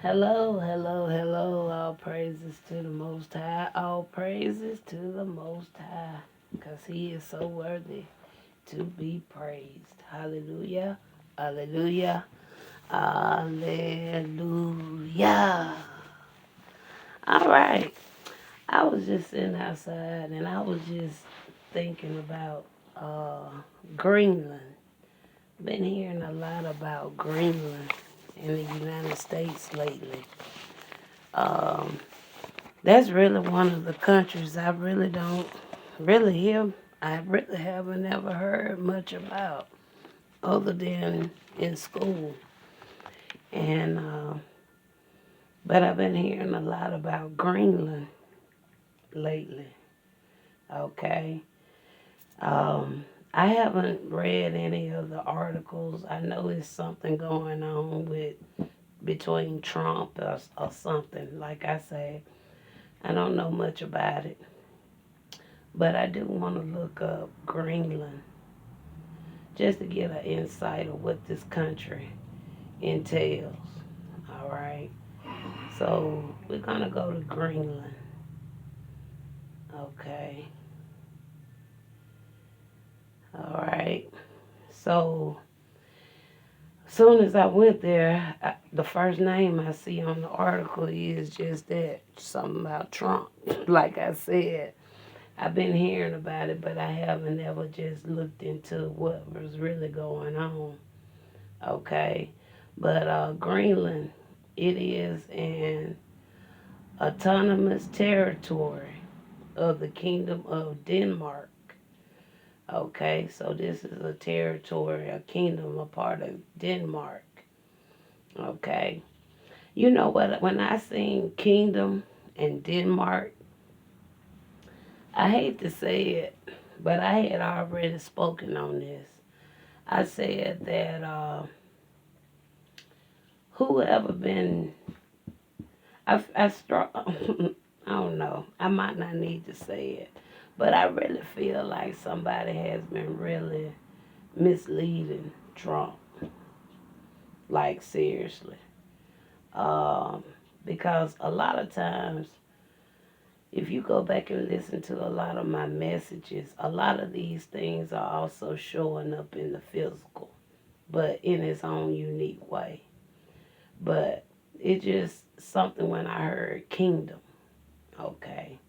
Hello, hello, hello. All praises to the Most High. All praises to the Most High. Because He is so worthy to be praised. Hallelujah. Hallelujah. Hallelujah. All right. I was just sitting outside and I was just thinking about uh, Greenland. Been hearing a lot about Greenland in the United States lately. Um, That's really one of the countries I really don't really hear. I really haven't ever heard much about other than in school. And but I've been hearing a lot about Greenland lately. Okay. I haven't read any of the articles. I know it's something going on with between Trump or something. Like I say, I don't know much about it, but I do want to look up Greenland just to get an insight of what this country entails. All right. So we're going to go to Greenland. Okay. All right. So soon as I went there, the first name I see on the article is just that something about Trump. Like I said, I've been hearing about it, but I haven't ever just looked into what was really going on. Okay. But Greenland, it is an autonomous territory of the Kingdom of Denmark. Okay, so this is a territory, a kingdom, a part of Denmark. Okay, you know what? When I sing kingdom and Denmark, I hate to say it, but I had already spoken on this. I said that whoever been, I struck. I don't know. I might not need to say it, but I really feel like somebody has been really misleading Trump. Like seriously, um, because a lot of times, if you go back and listen to a lot of my messages, a lot of these things are also showing up in the physical, but in its own unique way. But it just something when I heard kingdom. Okay.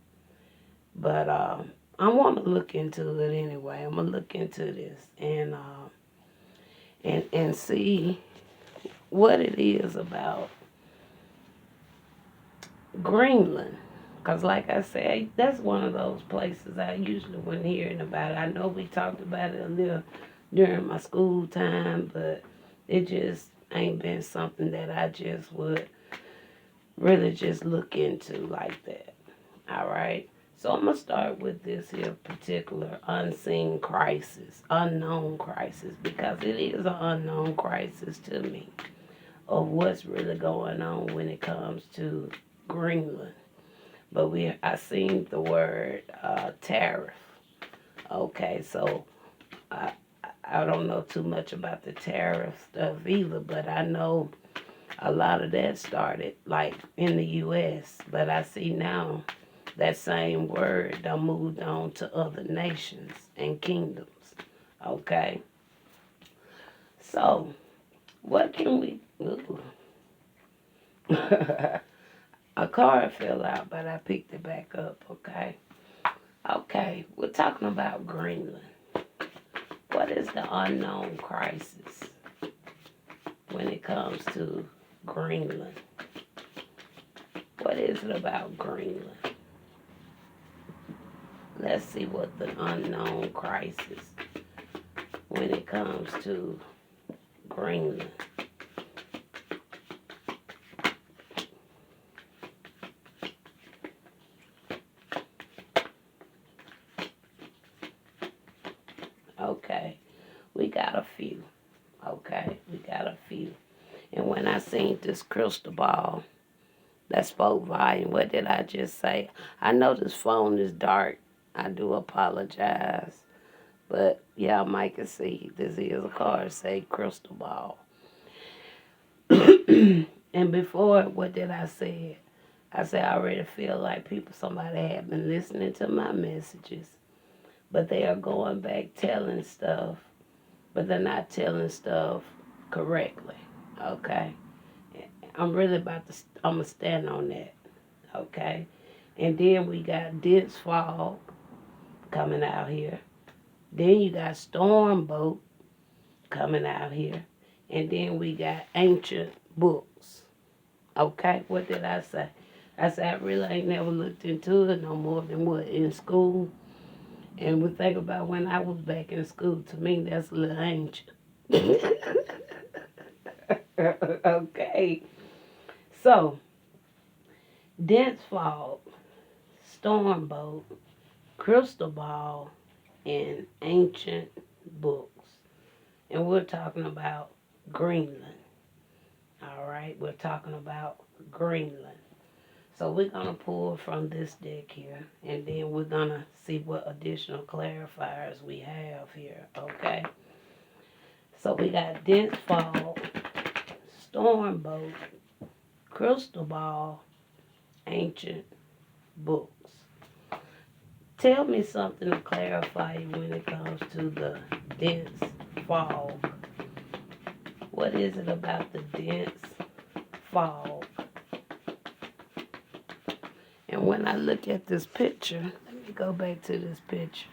But I want to look into it anyway. I'm gonna look into this and see what it is about Greenland. Cause like I said, that's one of those places I usually when hearing about it. I know we talked about it a little during my school time, but it just ain't been something that I just would really just look into like that. All right. So I'm gonna start with this here particular unseen crisis, unknown crisis, because it is an unknown crisis to me of what's really going on when it comes to Greenland. But I seen the word tariff. Okay, so I I don't know too much about the tariff stuff either, but I know a lot of that started like in the U.S. But I see now that same word done moved on to other nations and kingdoms. Okay, so what can we? Ooh. A card fell out, but I picked it back up. Okay. Okay, we're talking about Greenland. What is the unknown crisis when it comes to Greenland? What is it about Greenland? Let's see what the unknown crisis when it comes to Greenland. Okay, we got a few. Okay, we got a few. And when I seen this crystal ball, that spoke volume. What did I just say? I know this phone is dark. I do apologize. But yeah, Mike can see this is a card say crystal ball. And before, what did I say? I said I already feel like somebody had been listening to my messages, but they are going back telling stuff, but they're not telling stuff correctly. Okay, I'm really I'm gonna stand on that. Okay, and then we got dense fog coming out here. Then you got storm boat coming out here, and then we got ancient books. Okay, what did I say? I said I really ain't never looked into it no more than what in school. And we think about when I was back in school. To me, that's a little ancient. Okay, so dense fog, storm boat, crystal ball, and ancient books. And we're talking about Greenland. All right, we're talking about Greenland. So we're going to pull from this deck here, and then we're going to see what additional clarifiers we have here, okay? So we got dense fog, storm boat, crystal ball, ancient books. Tell me something to clarify when it comes to the dense fog. What is it about the dense fog? And when I look at this picture, let me go back to this picture.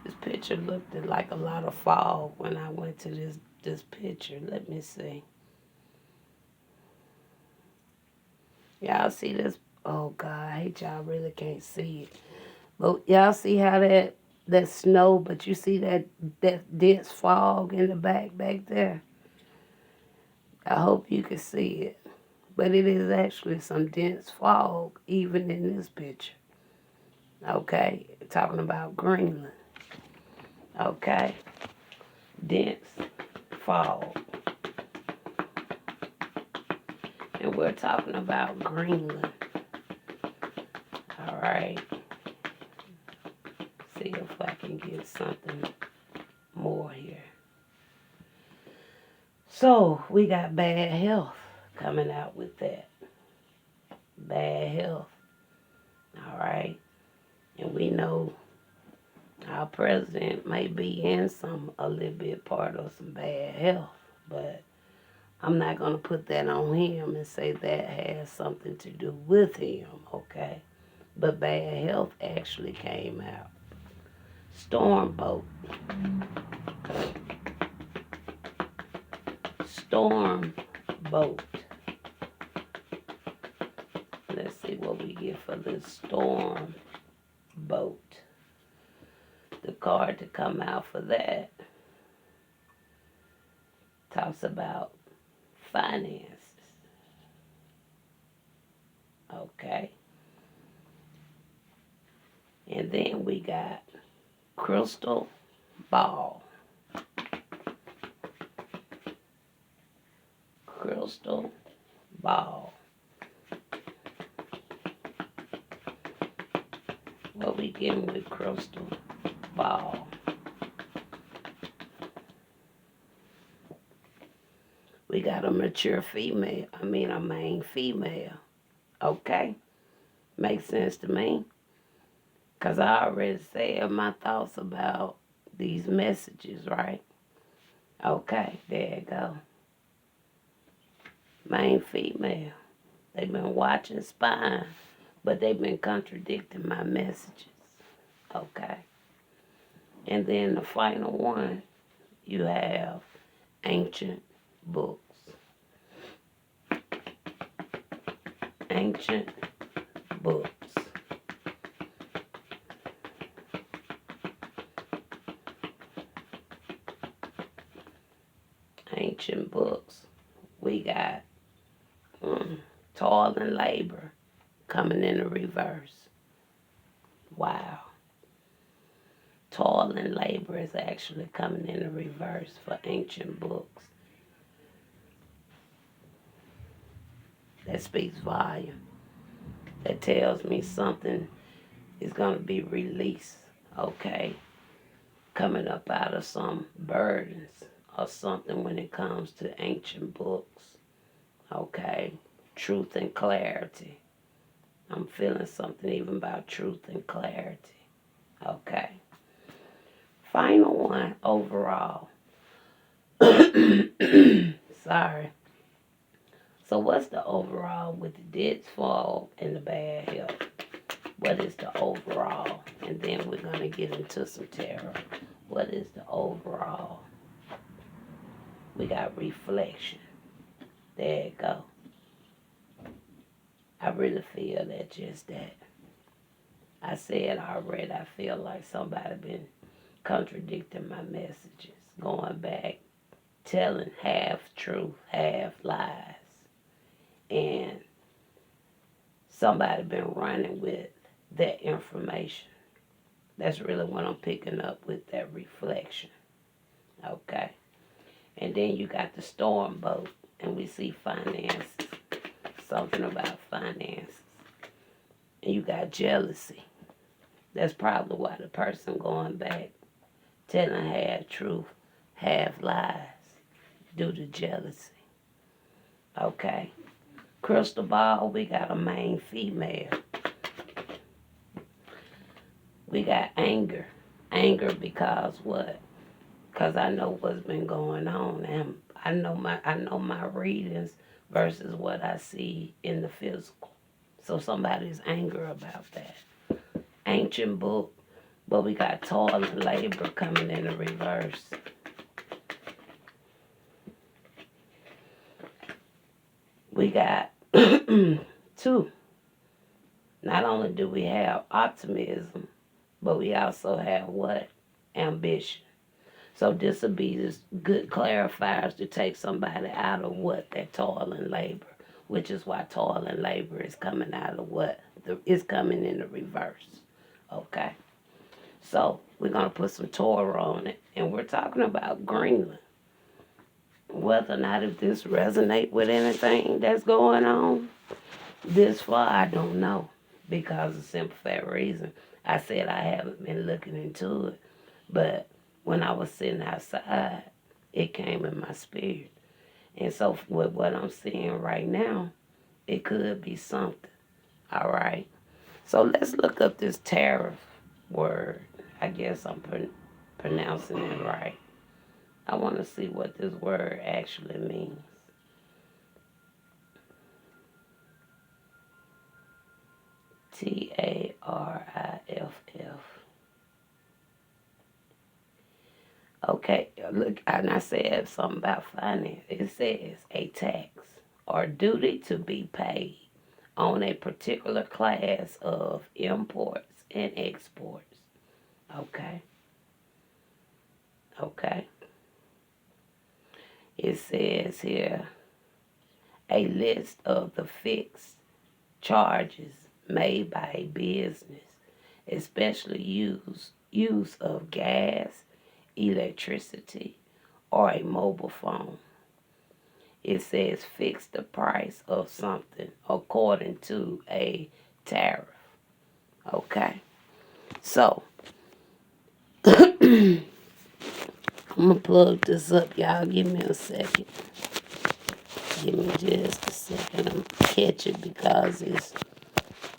This picture looked like a lot of fog when I went to this picture. Let me see. Y'all see this? Oh God, I hate y'all really can't see it. But y'all see how that snow, but you see that dense fog in the back there? I hope you can see it. But it is actually some dense fog even in this picture. Okay, talking about Greenland. Okay, dense fog. And we're talking about Greenland. All right. See if I can get something more here. So we got bad health coming out with that. Bad health. All right. And we know our president may be in a little bit part of some bad health, but I'm not going to put that on him and say that has something to do with him, okay? But bad health actually came out. Storm boat. Storm boat. Let's see what we get for this storm boat. The card to come out for that talks about finances. Okay. And then we got crystal ball. Crystal ball. What we getting with crystal ball? We got a mature female. A main female. Okay? Makes sense to me. Because I already said my thoughts about these messages, right? Okay, there you go. Main female. They've been watching, spying, but they've been contradicting my messages. Okay. And then the final one, you have ancient books. Ancient books. Ancient books. We got toil and labor coming in the reverse. Wow. Toil and labor is actually coming in the reverse for ancient books. That speaks volume. That tells me something is going to be released, okay? Coming up out of some burdens or something when it comes to ancient books, okay? truth and clarity. I'm feeling something even about truth and clarity. Okay. Final one, overall. Sorry. So what's the overall with the deads fall and the bad health? What is the overall? And then we're going to get into some tarot. What is the overall? We got reflection. There you go. I really feel that just that. I said already, I feel like somebody been contradicting my messages, going back, telling half truth, half lies. And somebody been running with that information. That's really what I'm picking up with that reflection. Okay. And then you got the storm boat, and we see finances. Something about finances. And you got jealousy. That's probably why the person going back, telling half truth, half lies, due to jealousy. Okay. Crystal ball, we got a main female. We got anger. Anger because what? Because I know what's been going on, and I know my readings versus what I see in the physical. So somebody's angry about that. Ancient book, but we got toil and labor coming in the reverse. We got two. Not only do we have optimism, but we also have what? Ambition. So this will be this good clarifiers to take somebody out of what? That toil and labor, which is why toil and labor is coming out of what? It's coming in the reverse. Okay. So we're going to put some Torah on it, and we're talking about Greenland. Whether or not if this resonate with anything that's going on this far, I don't know, because of simple fact reason. I said I haven't been looking into it, but when I was sitting outside, it came in my spirit. And so with what I'm seeing right now, it could be something. All right. So let's look up this tariff word. I guess I'm pronouncing it right. I want to see what this word actually means. Tariff. Okay, look, and I said something about finance. It says a tax or duty to be paid on a particular class of imports and exports. Okay. Okay. It says here a list of the fixed charges made by a business, especially use of gas, electricity, or a mobile phone. It says fix the price of something according to a tariff. Okay. So I'm gonna plug this up, y'all. Give me a second. Give me just a second. I'm gonna catch it because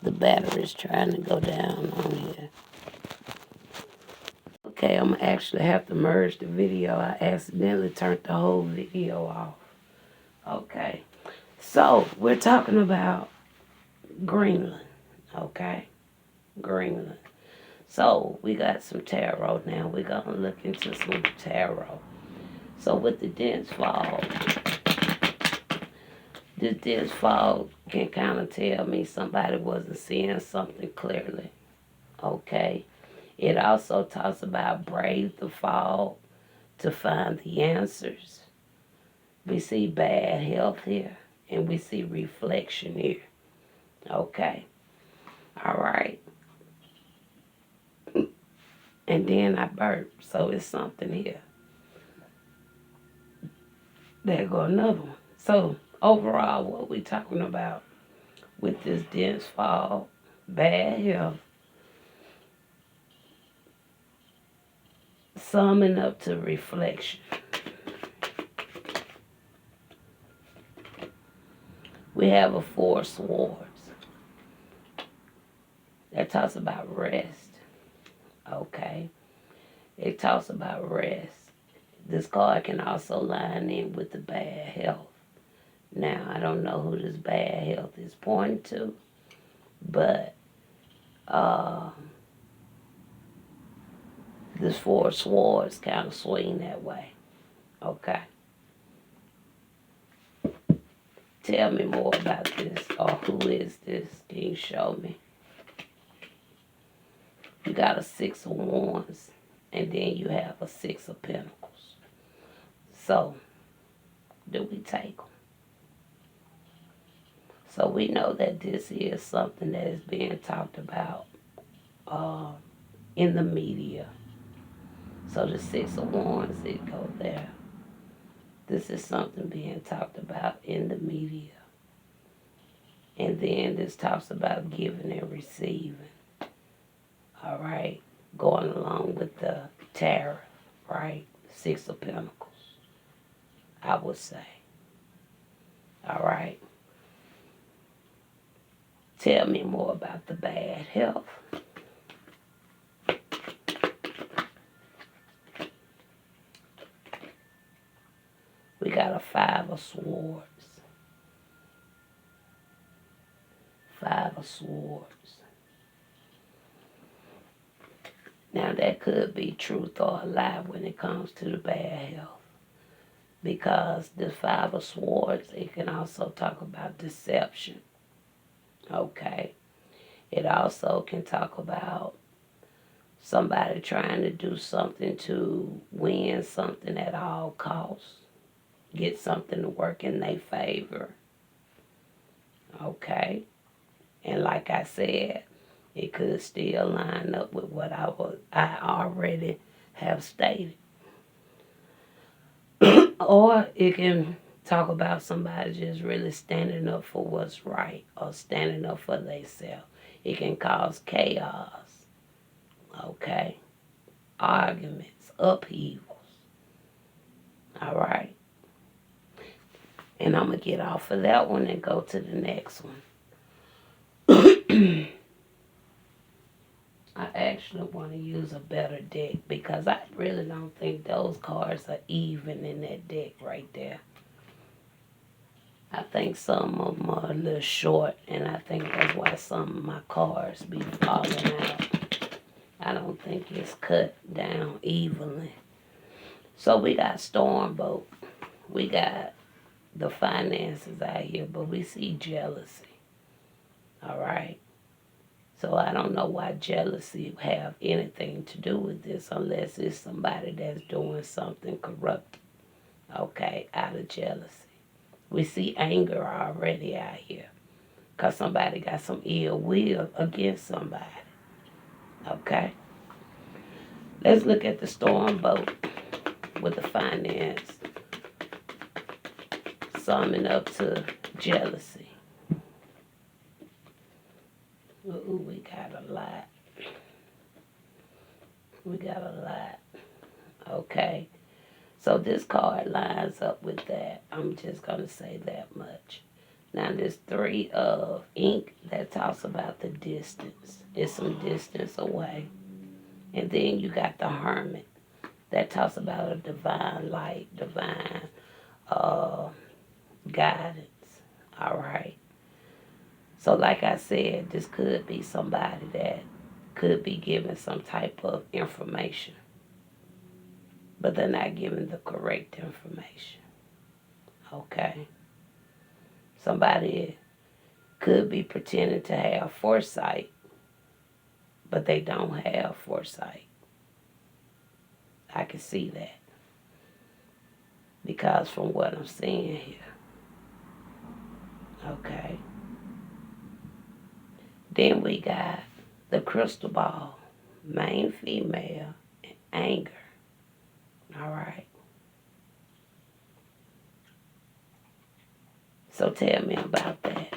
the battery's trying to go down on here. Okay, I'm gonna actually have to merge the video. I accidentally turned the whole video off. Okay. So we're talking about Greenland. Okay. Greenland. So we got some tarot now. We're gonna look into some tarot. So with the dense fog, this dense fog can kind of tell me somebody wasn't seeing something clearly. Okay. It also talks about brave the fog to find the answers. We see bad health here, and we see reflection here. Okay. All right. And then I burped, so it's something here. There go another one. So overall, what we talking about with this dense fog, bad health, summing up to reflection. We have a four swords. That talks about rest. Okay. It talks about rest. This card can also line in with the bad health. Now, I don't know who this bad health is pointing to, but this four swords kind of swing that way. Okay. Tell me more about this, or who is this? Can you show me? You got a six of wands, and then you have a six of pentacles. So, do we take them? So we know that this is something that is being talked about in the media. So the six of wands, it go there. This is something being talked about in the media. And then this talks about giving and receiving. All right. Going along with the tariff, right? Six of Pentacles, I would say. All right. Tell me more about the bad health. We got a five of swords. Five of swords. Now that could be truth or a lie when it comes to the bad health. Because the five of swords, it can also talk about deception. Okay. It also can talk about somebody trying to do something to win something at all costs. Get something to work in their favor. Okay. And like I said, it could still line up with what I already have stated. Or it can talk about somebody just really standing up for what's right or standing up for themselves. It can cause chaos. Okay. Arguments, upheavals. All right. And I'm going to get off of that one and go to the next one. I actually want to use a better deck because I really don't think those cards are even in that deck right there. I think some of them are a little short, and I think that's why some of my cards be falling out. I don't think it's cut down evenly. So we got Stormbolt. We got the finances out here, but we see jealousy. All right. So I don't know why jealousy have anything to do with this unless it's somebody that's doing something corrupt, okay, out of jealousy. We see anger already out here because somebody got some ill will against somebody, okay? Let's look at the Stormbolt with the finance summing up to jealousy. Ooh, we got a lot. We got a lot. Okay. So this card lines up with that. I'm just going to say that much. Now this three of ink that talks about the distance. It's some distance away. And then you got the hermit that talks about a divine light, divine guidance. All right. So like I said, this could be somebody that could be giving some type of information, but they're not giving the correct information. Okay? Somebody could be pretending to have foresight, but they don't have foresight. I can see that. Because from what I'm seeing here. Okay? Then we got the crystal ball, main female, and anger. All right. So tell me about that.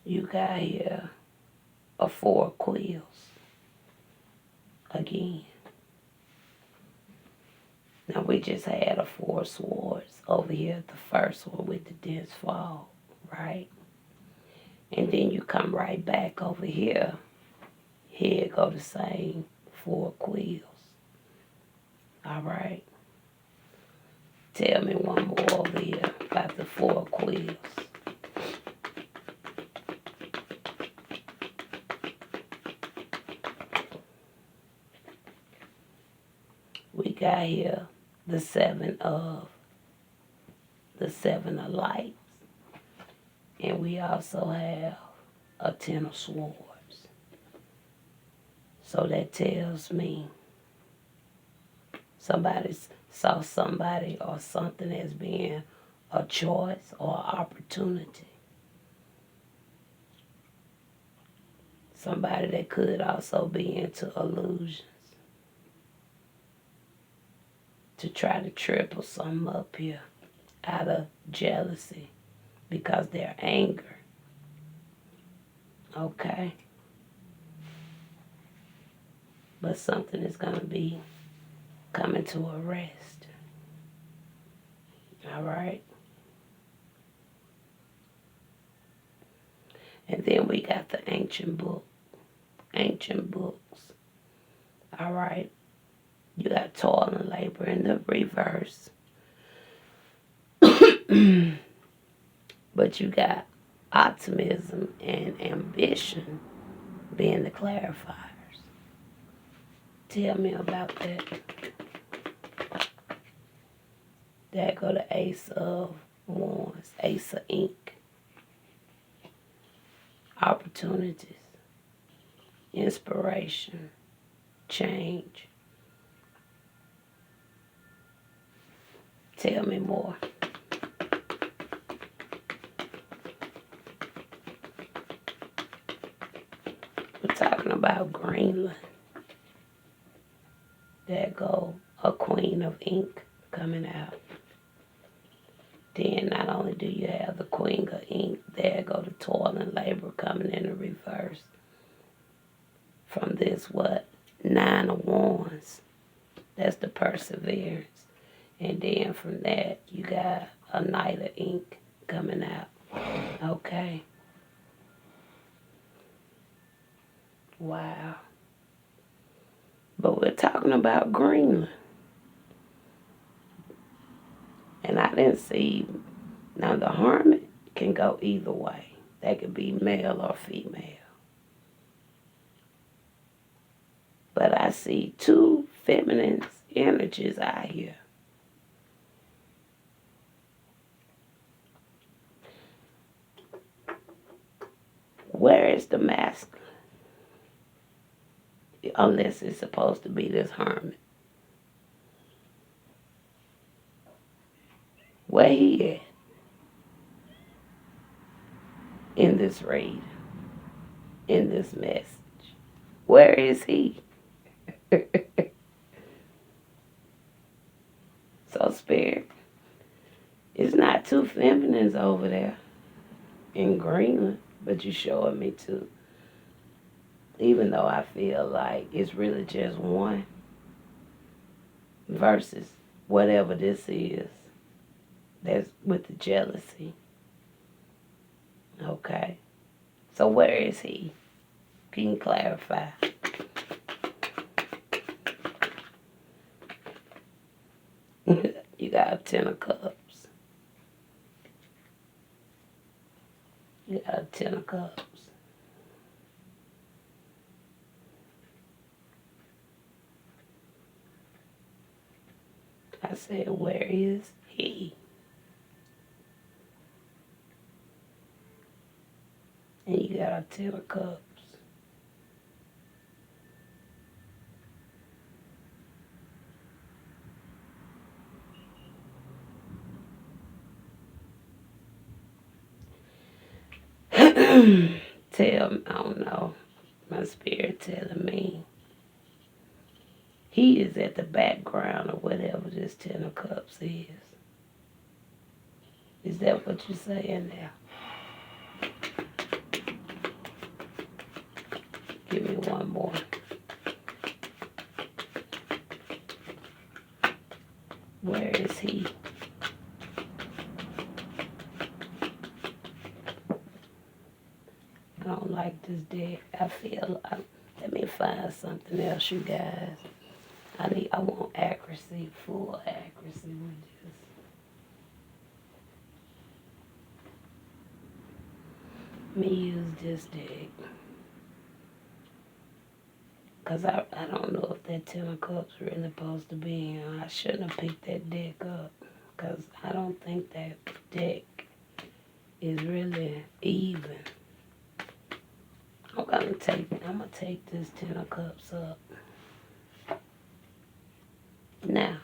You got here a four of quills. Again. Now we we just had a four swords over here, the first one with the dense fog, right? And then you come right back over here. Here go the same four quills. All right. Tell me one more over here about the four quills. We got here the seven of lights. And we also have a 10 of swords. So that tells me somebody saw somebody or something as being a choice or opportunity. Somebody that could also be into illusions to try to triple something up here out of jealousy because they're anger. Okay? But something is going to be coming to a rest. All right? And then we got the ancient books. All right? You got toil and labor in the reverse. But you got optimism and ambition being the clarifiers. Tell me about that. There go the Ace of Wands, Ace of Ink. Opportunities, inspiration, change. Tell me more. We're talking about Greenland. There go a Queen of Ink coming out. Then not only do you have the Queen of Ink, there go the toil and labor coming in the reverse. From this, Nine of Wands. That's the perseverance. And then from that, you got a Knight of Ink coming out. Okay. Wow. But we're talking about Greenland. And I didn't see, now the Hermit can go either way. They could be male or female. But I see two feminine energies out here. Where is the masculine? Unless it's supposed to be this Hermit. Where he at? In this read. In this message. Where is he? So Spirit, it's not two feminines over there in Greenland, but you showing me two. Even though I feel like it's really just one versus whatever this is. That's with the jealousy. Okay. So where is he? Can you clarify? You got a 10 of Cups. You got a 10 of Cups. I said, where is he? And you got a 10 of Cups. I don't know, my spirit telling me he is at the background of whatever this 10 of Cups is. Is that what you're saying now? Give me one more. don't like this deck. Let me find something else, you guys. I want accuracy, full accuracy with this. Let me use this deck. Because I don't know if that Ten of Cups really supposed to be in. I shouldn't have picked that deck up. Because I don't think that deck is really even. I'm gonna take this Ten of Cups up. Now,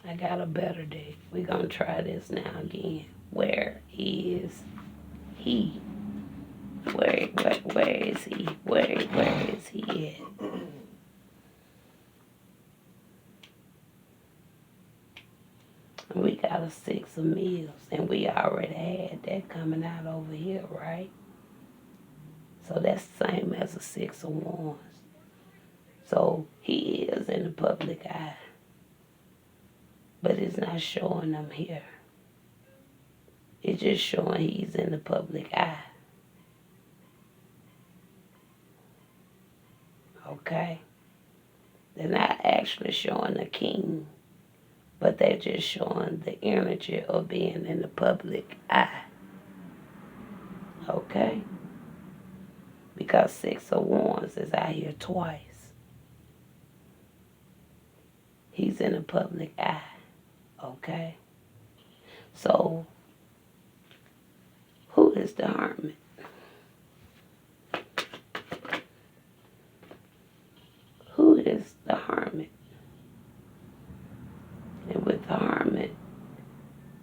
I got a better deck. We're gonna try this now again. Where is he? Where is he? Where is he at? We got a 6 of meals, and we already had that coming out over here, right? So that's the same as a 6 of wands. So he is in the public eye, but it's not showing them here. It's just showing he's in the public eye. Okay? They're not actually showing the king, but they're just showing the energy of being in the public eye. Okay? Because 6 of wands is out here twice. He's in the public eye. Okay? So, who is the hermit? Who is the hermit? And with the hermit,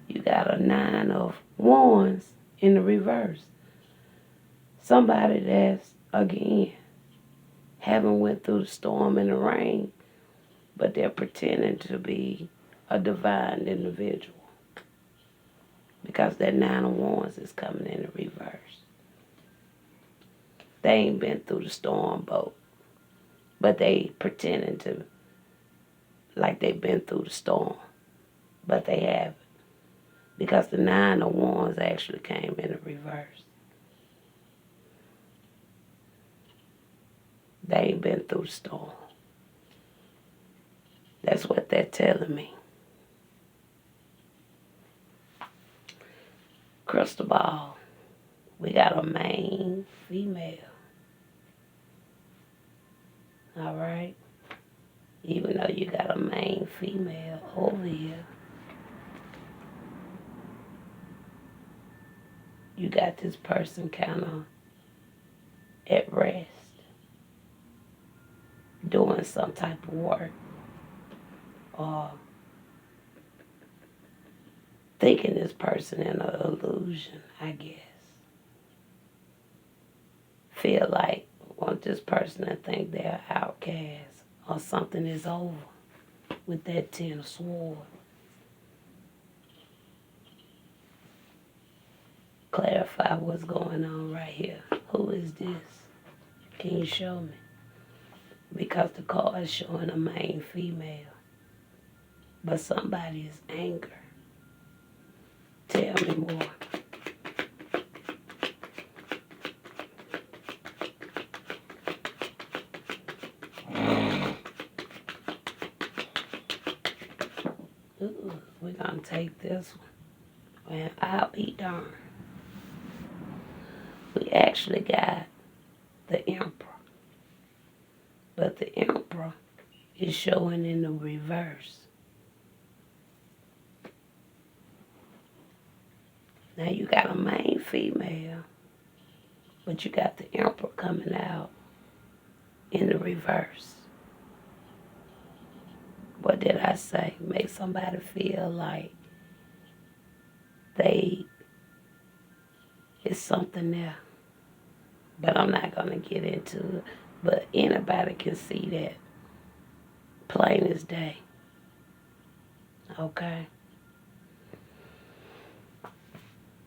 you got a 9 of wands in the reverse. Somebody that's, again, haven't went through the storm and the rain, but they're pretending to be a divine individual. Because that 9 of wands is coming in the reverse. They ain't been through the storm boat, but they pretending to like they've been through the storm, but they haven't. Because the 9 of wands actually came in the reverse. They ain't been through the storm. That's what they're telling me. Crystal ball. We got a main female. All right? Even though you got a main female over here, you got this person kind of at rest, doing some type of work, or thinking this person in an illusion, I guess. Feel like, want this person to think they're outcast or something is over with that 10 of swords. Clarify what's going on right here. Who is this? Can you show me? Because the card is showing a main female, but somebody is angry. Tell me more. Ooh, we're gonna take this one. Well, I'll be darned. We actually got the Emperor, but the Emperor is showing in the reverse. Now you got a main female, but you got the Emperor coming out in the reverse. What did I say? Make somebody feel like it's something there. But I'm not going to get into it. But anybody can see that plain as day. Okay?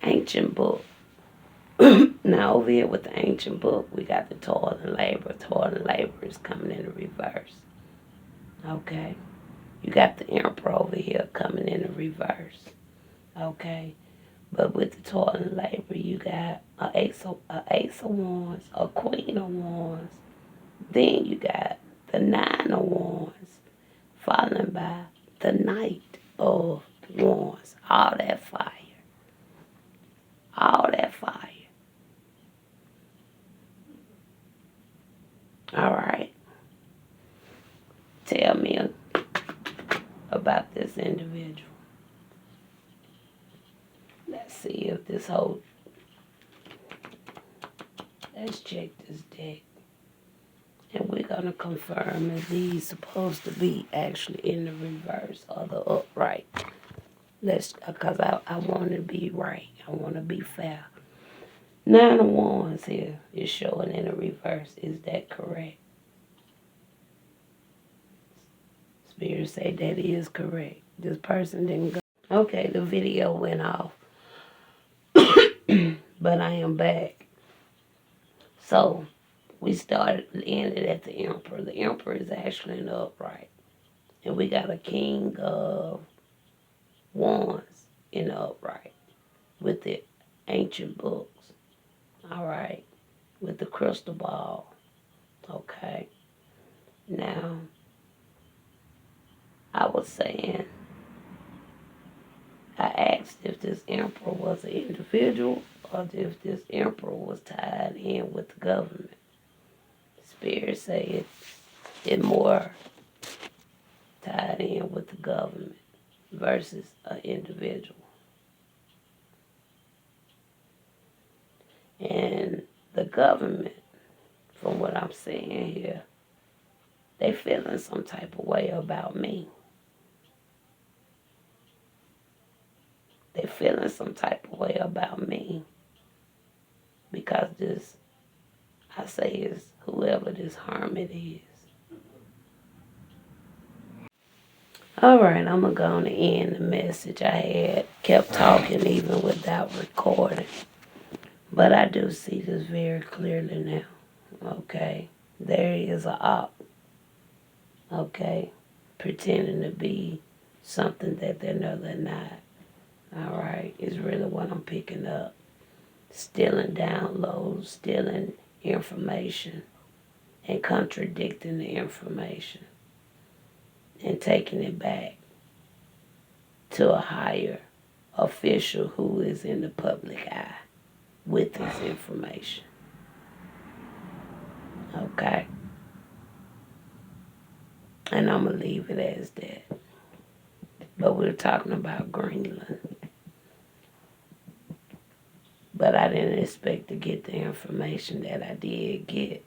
Ancient book. Now over here with the ancient book, we got the toil and labor. Toil and labor is coming in the reverse. Okay? You got the Emperor over here coming in the reverse. Okay? But with the toilet labor, you got a ace of wands, a queen of wands. Then you got the nine of wands, followed by the knight of wands. All that fire. All that fire. All right. Tell me about this individual. Let's see if this whole. Let's check this deck. And we're going to confirm if these supposed to be actually in the reverse or the upright. Because I want to be right. I want to be fair. Nine of Wands here is showing in the reverse. Is that correct? Spirit say that is correct. This person didn't go. Okay, the video went off. But I am back. So, we ended at the Emperor. The Emperor is actually in the upright. And we got a King of Wands in the upright with the ancient books. All right. With the crystal ball. Okay. Now, I was saying, I asked if this Emperor was an individual or if this Emperor was tied in with the government. Spirit said it more tied in with the government versus an individual. And the government, from what I'm seeing here, they feeling some type of way about me. They feeling some type of way about me because this, I say, is whoever this hermit is. All right, I'm going to go on and end the message. I had kept talking even without recording. But I do see this very clearly now. Okay, there is a op. Okay, pretending to be something that they're not. All right, is really what I'm picking up. Stealing downloads, stealing information, and contradicting the information, and taking it back to a higher official who is in the public eye with this information. Okay? And I'm going to leave it as that. But we're talking about Greenland. But I didn't expect to get the information that I did get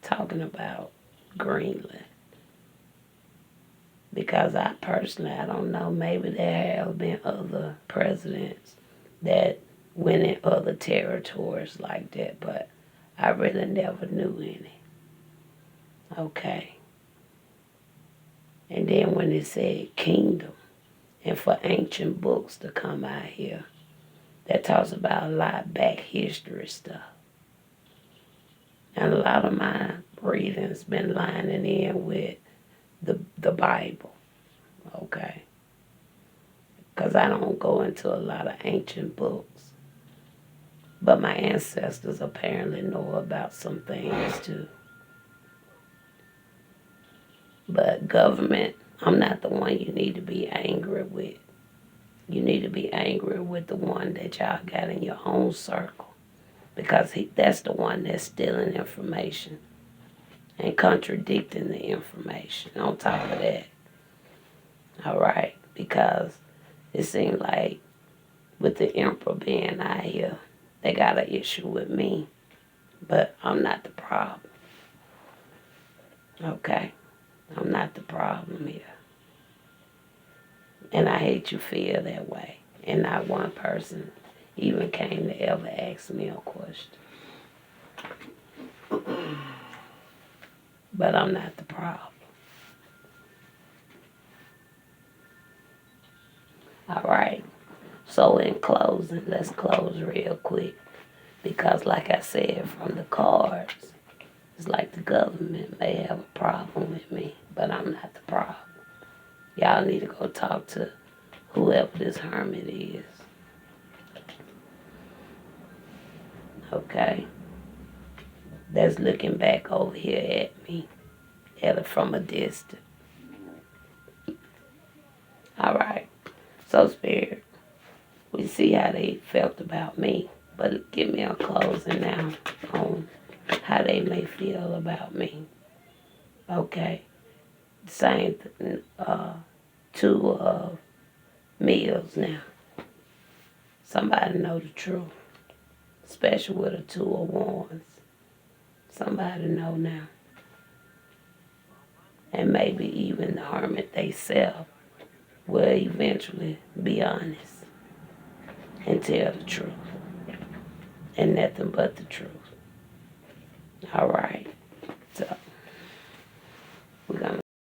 talking about Greenland. Because I don't know, maybe there have been other presidents that went in other territories like that, but I really never knew any. Okay. And then when it said kingdom, and for ancient books to come out here, that talks about a lot of back history stuff. And a lot of my reading's been lining in with the Bible, okay? Because I don't go into a lot of ancient books. But my ancestors apparently know about some things too. But government, I'm not the one you need to be angry with. You need to be angry with the one that y'all got in your own circle. Because that's the one that's stealing information and contradicting the information on top of that. All right? Because it seems like with the Emperor being out here, they got an issue with me. But I'm not the problem. Okay? I'm not the problem here. And I hate you feel that way. And not one person even came to ever ask me a question. But I'm not the problem. All right. So in closing, let's close real quick. Because like I said, from the cards, it's like the government may have a problem with me, but I'm not the problem. Y'all need to go talk to whoever this hermit is. Okay? That's looking back over here at me from a distance. All right. So, Spirit, we see how they felt about me, but give me a closing now on how they may feel about me. Okay? Same two meals now. Somebody know the truth, especially with the two of wands. Somebody know now. And maybe even the hermit they self will eventually be honest and tell the truth and nothing but the truth. All right. So we're gonna